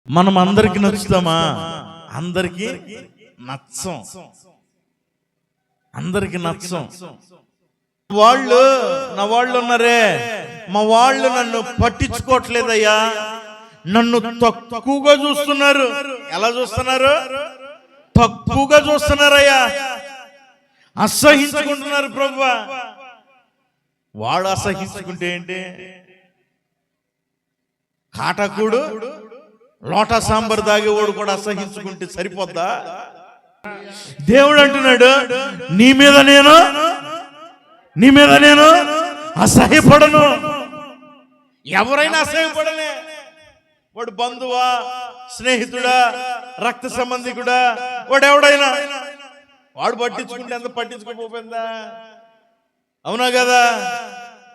మనం అందరికి నచ్చుతామా? అందరికి నచ్చం. అందరికి నచ్చం. నా వాళ్ళు ఉన్నారే, మా వాళ్ళు నన్ను పట్టించుకోవట్లేదయ్యా, నన్ను తక్కువగా చూస్తున్నారు. ఎలా చూస్తున్నారు? తక్కువగా చూస్తున్నారయ్యా, అసహించుకుంటున్నారు ప్రభువా. వాడు అసహించుకుంటే ఏంటి? కాటకుడు లోటా సాంబార్ తాగేవాడు కూడా అసహించుకుంటే సరిపోద్దా? దేవుడు అంటున్నాడు, నీ మీద నేను అసహ్యపడను. ఎవరైనా అసహ్యపడలే. వాడు బంధువా, స్నేహితుడా, రక్త సంబంధికుడా, వాడు ఎవడైనా వాడు పట్టించుకుంటే ఎంత పట్టించుకోపోయిందా? అవునా కదా?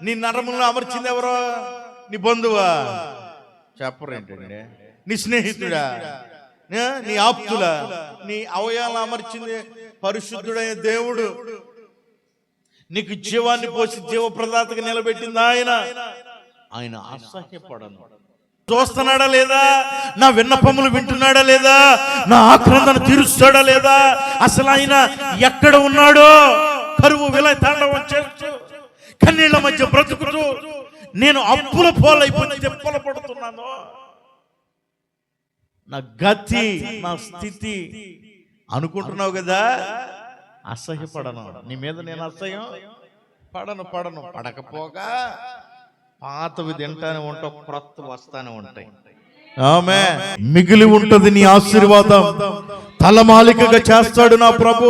నీ నరములను అమర్చింది ఎవరో? నీ బంధువా? చెప్పరేంటండి? నీ స్నేహితుడా? నీ ఆప్తులా? నీ అవయాలను అమర్చింది పరిశుద్ధుడైన దేవుడు. నీకు జీవాన్ని పోసి జీవప్రదాతగా నిలబెట్టింది ఆయన అసహ్యపడను. చూస్తున్నాడా లేదా? నా విన్నపములు వింటున్నాడా లేదా? నా ఆక్రందన తీరుస్తాడా లేదా? అసలు ఆయన ఎక్కడ ఉన్నాడో? కరువు విలయ తాండవం చేస్తూ కన్నీళ్ల మధ్య బ్రతుకుతూ నేను అప్పుల పోలైపోయి తెప్పలు పడుతున్నాను. నా గతి, నా స్థితి అనుకుంటున్నావు కదా? అసహ్యపడను. నీ మీద నేను అసహ్యం పడను. పడకపోగా పాతవి తింటానే ఉంటావు, క్రొత్త వస్తానే ఉంటాయి. ఆమేన్. మిగిలి ఉంటది నీ ఆశీర్వాదం. తలమాలికగా చేస్తాడు నా ప్రభు.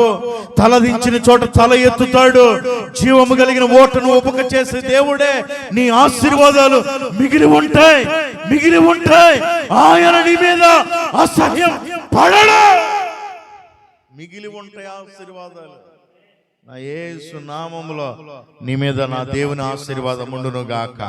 తలదించిన చోట తల ఎత్తుతాడు. జీవము కలిగిన ఓటను ఉపక చేసే దేవుడే. నీ ఆశీర్వాదాలు మిగిలి ఉంటాయి. ఆయన నీ మీద అసహ్యం పడడు. మిగిలి ఉంటాయి ఆశీర్వాదాలు. నా యేసు నామములో నీ మీద నా దేవుని ఆశీర్వాదం ఉండును గాక.